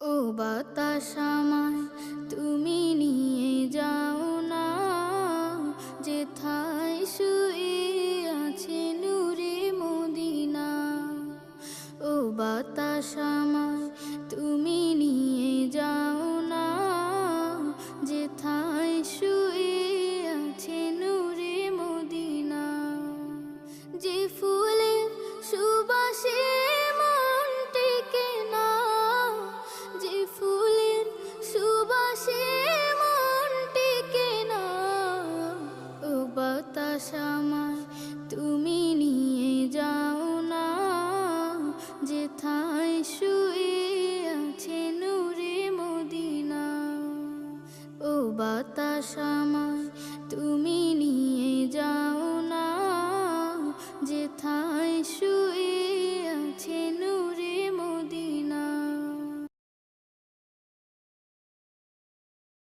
ও বাতাস আমায় তুমি নিয়ে যাও না, যেথায় শুয়ে আছে নূরে মদিনা। ও বাতাস আমায় তুমি নিয়ে যাও না, যেথায় শুয়ে আছে নূরে মদিনা। যে ফুলের সুবাসে মন টেকে না, যে ফুলের সুবাসে মন টেকে না। ও বাতাস আমায় তুমি নিয়ে যাও না, যেথায় শুয়ে আছে নূরে মদিনা। ও বাতাস আমায়